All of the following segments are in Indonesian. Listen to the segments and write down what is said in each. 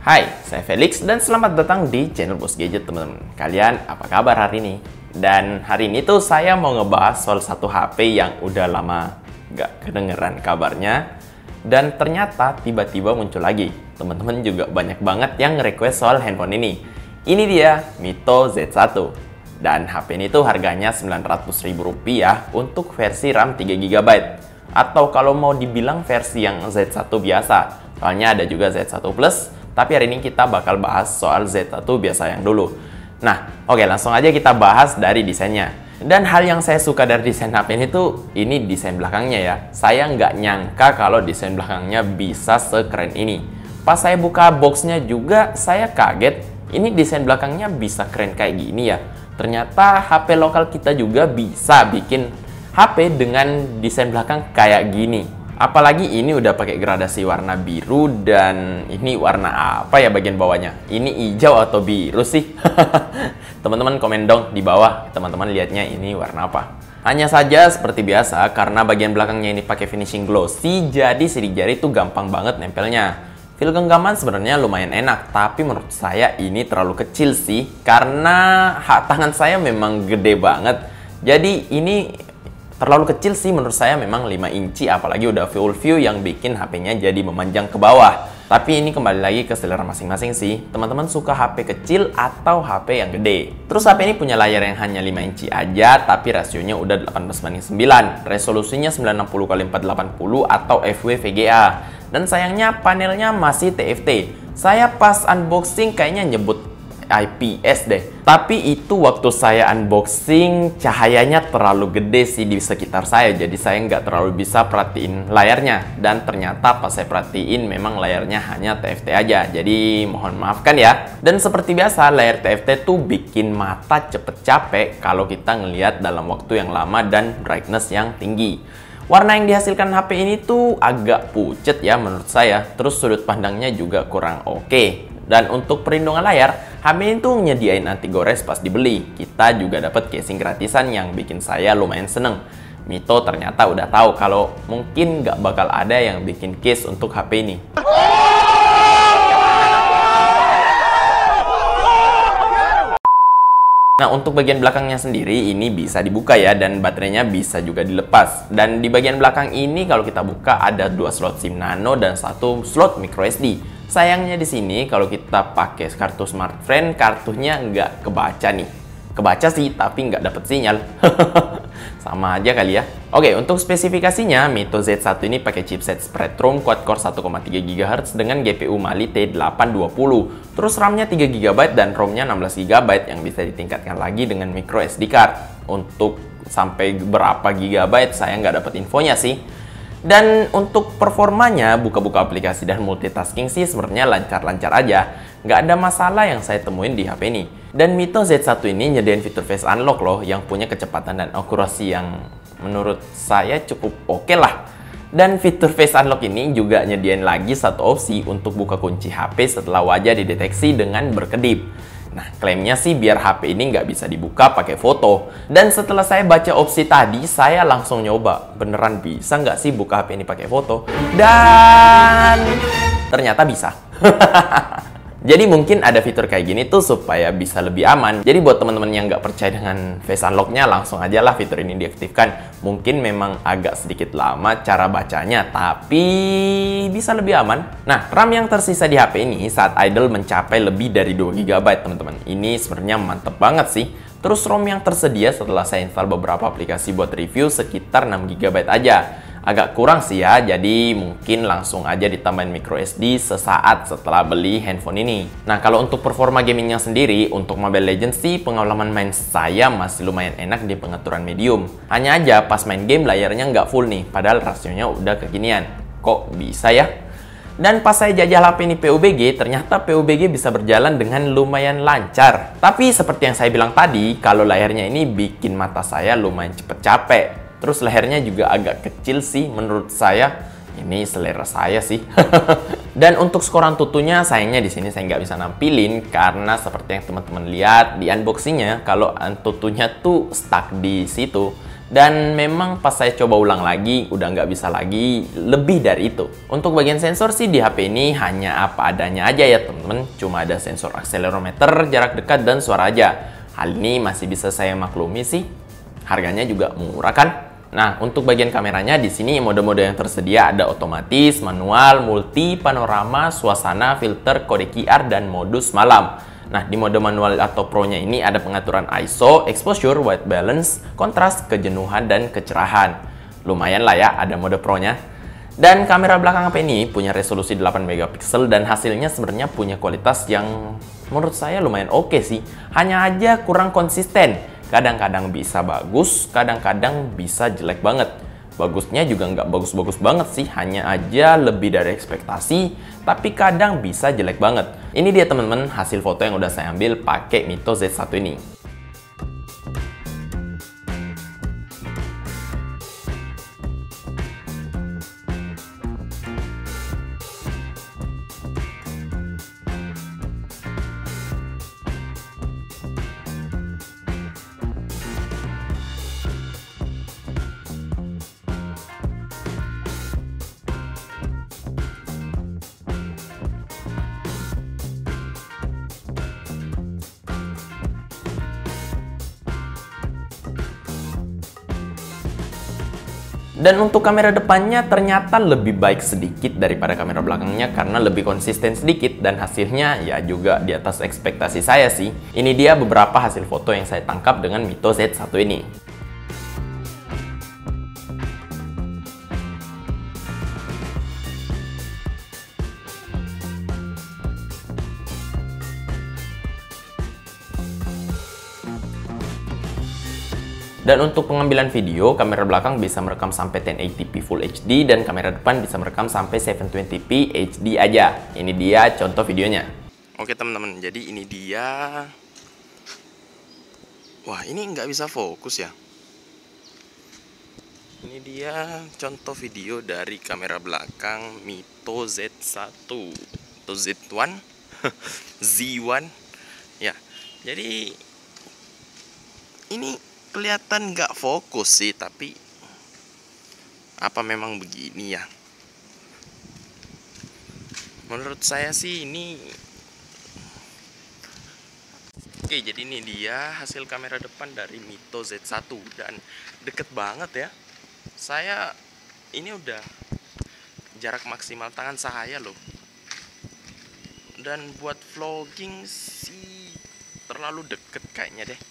Hai, saya Felix dan selamat datang di channel Bos Gadget teman-teman. Kalian apa kabar hari ini? Dan hari ini tuh saya mau ngebahas soal satu HP yang udah lama nggak kedengeran kabarnya. Dan ternyata tiba-tiba muncul lagi. Teman-teman juga banyak banget yang request soal handphone ini. Ini dia, Mito Z1. Dan HP ini tuh harganya Rp900.000 untuk versi RAM 3GB. Atau kalau mau dibilang versi yang Z1 biasa. Soalnya ada juga Z1 Plus. Tapi hari ini kita bakal bahas soal Z1 biasa yang dulu. Nah, oke, langsung aja kita bahas dari desainnya. Dan hal yang saya suka dari desain HP ini tuh, ini desain belakangnya ya. Saya nggak nyangka kalau desain belakangnya bisa sekeren ini. Pas saya buka boxnya juga, saya kaget. Ini desain belakangnya bisa keren kayak gini ya. Ternyata HP lokal kita juga bisa bikin HP dengan desain belakang kayak gini. Apalagi ini udah pakai gradasi warna biru dan ini warna apa ya bagian bawahnya? Ini hijau atau biru sih? Teman-teman komen dong di bawah, teman-teman lihatnya ini warna apa? Hanya saja seperti biasa, karena bagian belakangnya ini pakai finishing glossy, jadi sidik jari itu gampang banget nempelnya. Feel genggaman sebenarnya lumayan enak, tapi menurut saya ini terlalu kecil sih, karena tangan saya memang gede banget. Jadi ini terlalu kecil sih menurut saya, memang 5 inci, apalagi udah full view yang bikin HP-nya jadi memanjang ke bawah. Tapi ini kembali lagi ke selera masing-masing sih. Teman-teman suka HP kecil atau HP yang gede. Terus HP ini punya layar yang hanya 5 inci aja, tapi rasionya udah 18:9. Resolusinya 960x480 atau FW VGA. Dan sayangnya panelnya masih TFT. Saya pas unboxing kayaknya nyebut IPS deh. Tapi itu waktu saya unboxing cahayanya terlalu gede sih di sekitar saya. Jadi saya nggak terlalu bisa perhatiin layarnya. Dan ternyata pas saya perhatiin memang layarnya hanya TFT aja. Jadi mohon maafkan ya. Dan seperti biasa layar TFT tuh bikin mata cepet capek kalau kita ngelihat dalam waktu yang lama dan brightness yang tinggi. Warna yang dihasilkan HP ini tuh agak pucet ya menurut saya. Terus sudut pandangnya juga kurang oke. Dan untuk perlindungan layar, HP ini tuh nyediain anti gores pas dibeli. Kita juga dapat casing gratisan yang bikin saya lumayan seneng. Mito ternyata udah tahu kalau mungkin nggak bakal ada yang bikin case untuk HP ini. Nah, untuk bagian belakangnya sendiri ini bisa dibuka ya, dan baterainya bisa juga dilepas. Dan di bagian belakang ini kalau kita buka ada 2 slot SIM nano dan 1 slot micro SD. Sayangnya di sini kalau kita pakai kartu smartphone, kartunya nggak kebaca nih. Kebaca sih, tapi nggak dapet sinyal. Sama aja kali ya. Oke, untuk spesifikasinya, Mito Z1 ini pakai chipset Spreadtrum quad-core 1,3 GHz dengan GPU Mali T820. Terus RAM-nya 3 GB dan ROM-nya 16 GB yang bisa ditingkatkan lagi dengan micro SD card. Untuk sampai berapa GB saya nggak dapat infonya sih. Dan untuk performanya, buka-buka aplikasi dan multitasking sih sebenarnya lancar-lancar aja. Nggak ada masalah yang saya temuin di HP ini. Dan Mito Z1 ini nyediain fitur Face Unlock loh, yang punya kecepatan dan akurasi yang menurut saya cukup oke lah. Dan fitur Face Unlock ini juga nyediain lagi satu opsi untuk buka kunci HP setelah wajah dideteksi dengan berkedip. Nah, klaimnya sih biar HP ini nggak bisa dibuka pakai foto. Dan setelah saya baca opsi tadi, saya langsung nyoba. Beneran bisa nggak sih buka HP ini pakai foto? Dan ternyata bisa. Jadi mungkin ada fitur kayak gini tuh supaya bisa lebih aman. Jadi buat teman-teman yang nggak percaya dengan Face Unlock-nya, langsung aja lah fitur ini diaktifkan. Mungkin memang agak sedikit lama cara bacanya, tapi bisa lebih aman. Nah, RAM yang tersisa di HP ini saat idle mencapai lebih dari 2 GB, teman-teman. Ini sebenarnya mantep banget sih. Terus ROM yang tersedia setelah saya install beberapa aplikasi buat review sekitar 6 GB aja. Agak kurang sih ya, jadi mungkin langsung aja ditambahin micro SD sesaat setelah beli handphone ini. Nah, kalau untuk performa gamingnya sendiri, untuk Mobile Legends sih pengalaman main saya masih lumayan enak di pengaturan medium. Hanya aja pas main game layarnya nggak full nih, padahal rasionya udah kekinian. Kok bisa ya? Dan pas saya jajal HP ini PUBG, ternyata PUBG bisa berjalan dengan lumayan lancar. Tapi seperti yang saya bilang tadi, kalau layarnya ini bikin mata saya lumayan cepet capek. Terus lehernya juga agak kecil sih menurut saya. Ini selera saya sih. Dan untuk skor Antutunya sayangnya di sini saya nggak bisa nampilin karena seperti yang teman-teman lihat di unboxingnya, kalau Antutunya tuh stuck di situ. Dan memang pas saya coba ulang lagi, udah nggak bisa lagi lebih dari itu. Untuk bagian sensor sih di HP ini hanya apa adanya aja ya temen-temen. Cuma ada sensor akselerometer, jarak dekat, dan suara aja. Hal ini masih bisa saya maklumi sih. Harganya juga murah kan? Nah, untuk bagian kameranya di sini mode-mode yang tersedia ada otomatis, manual, multi, panorama, suasana, filter, kode QR, dan modus malam. Nah, di mode manual atau pro-nya ini ada pengaturan ISO, exposure, white balance, kontras, kejenuhan, dan kecerahan. Lumayan lah ya ada mode pro-nya. Dan kamera belakang HP ini punya resolusi 8 megapiksel dan hasilnya sebenarnya punya kualitas yang menurut saya lumayan oke sih. Hanya aja kurang konsisten. Kadang-kadang bisa bagus, kadang-kadang bisa jelek banget. Bagusnya juga nggak bagus-bagus banget sih, hanya aja lebih dari ekspektasi, tapi kadang bisa jelek banget. Ini dia teman-teman hasil foto yang udah saya ambil pakai Mito Z1 ini. Dan untuk kamera depannya ternyata lebih baik sedikit daripada kamera belakangnya karena lebih konsisten sedikit dan hasilnya ya juga di atas ekspektasi saya sih. Ini dia beberapa hasil foto yang saya tangkap dengan Mito Z1 ini. Dan untuk pengambilan video, kamera belakang bisa merekam sampai 1080p Full HD dan kamera depan bisa merekam sampai 720p HD aja. Ini dia contoh videonya. Oke teman-teman, jadi ini dia. Wah, ini nggak bisa fokus ya. Ini dia contoh video dari kamera belakang Mito Z1 atau Z1 Z1 ya. Jadi ini kelihatan nggak fokus sih, tapi apa memang begini ya? Menurut saya sih ini oke. Jadi ini dia hasil kamera depan dari Mito Z1 dan deket banget ya. Saya ini udah jarak maksimal tangan saya loh. Dan buat vlogging sih terlalu deket kayaknya deh.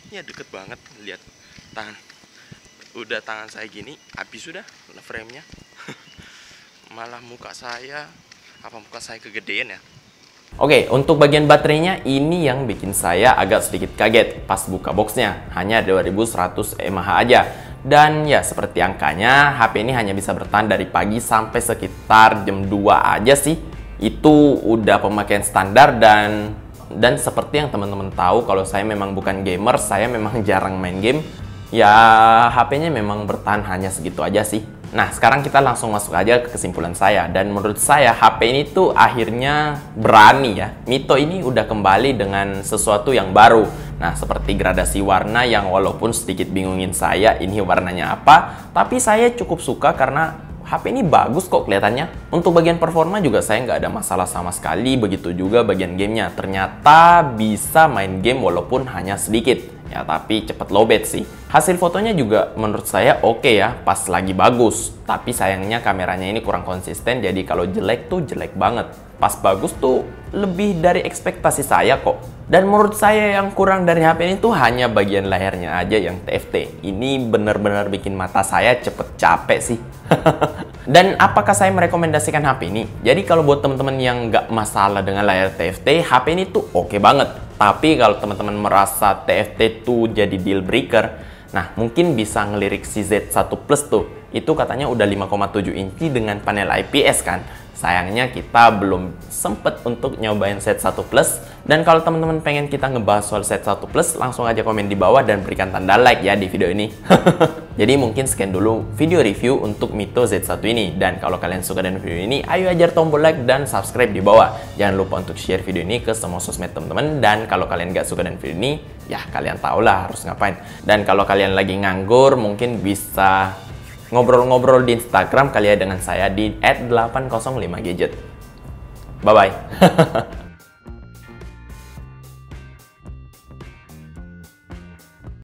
Ya deket banget, lihat tangan, udah tangan saya gini, habis sudah frame-nya. Malah muka saya kegedean ya. Oke, untuk bagian baterainya ini yang bikin saya agak sedikit kaget pas buka boxnya, hanya 2100 mAh aja. Dan ya seperti angkanya, HP ini hanya bisa bertahan dari pagi sampai sekitar jam 2 aja sih. Itu udah pemakaian standar dan seperti yang teman-teman tahu, kalau saya memang bukan gamer, saya memang jarang main game. Ya, HP-nya memang bertahan hanya segitu aja sih. Nah, sekarang kita langsung masuk aja ke kesimpulan saya. Dan menurut saya, HP ini tuh akhirnya berani ya. Mito ini udah kembali dengan sesuatu yang baru. Nah, seperti gradasi warna yang walaupun sedikit bingungin saya ini warnanya apa, tapi saya cukup suka karena HP ini bagus kok kelihatannya. Untuk bagian performa juga saya nggak ada masalah sama sekali. Begitu juga bagian gamenya. Ternyata bisa main game walaupun hanya sedikit. Ya tapi cepet lowbat sih. Hasil fotonya juga menurut saya oke ya. Pas lagi bagus. Tapi sayangnya kameranya ini kurang konsisten. Jadi kalau jelek tuh jelek banget. Pas bagus tuh lebih dari ekspektasi saya kok. Dan menurut saya yang kurang dari HP ini tuh hanya bagian layarnya aja yang TFT. Ini bener-bener bikin mata saya cepet capek sih. Dan apakah saya merekomendasikan HP ini? Jadi kalau buat teman-teman yang nggak masalah dengan layar TFT, HP ini tuh oke banget. Tapi kalau teman-teman merasa TFT tuh jadi deal breaker, nah mungkin bisa ngelirik si Z1 Plus tuh. Itu katanya udah 5,7 inci dengan panel IPS kan. Sayangnya kita belum sempet untuk nyobain Z1 Plus. Dan kalau teman-teman pengen kita ngebahas soal Z1 Plus, langsung aja komen di bawah dan berikan tanda like ya di video ini. Jadi mungkin sekian dulu video review untuk Mito Z1 ini. Dan kalau kalian suka dengan video ini, ayo ajar tombol like dan subscribe di bawah. Jangan lupa untuk share video ini ke semua sosmed teman-teman. Dan kalau kalian gak suka dengan video ini, ya kalian tau lah harus ngapain. Dan kalau kalian lagi nganggur, mungkin bisa ngobrol-ngobrol di Instagram kali ya dengan saya di @805gadget. Bye-bye.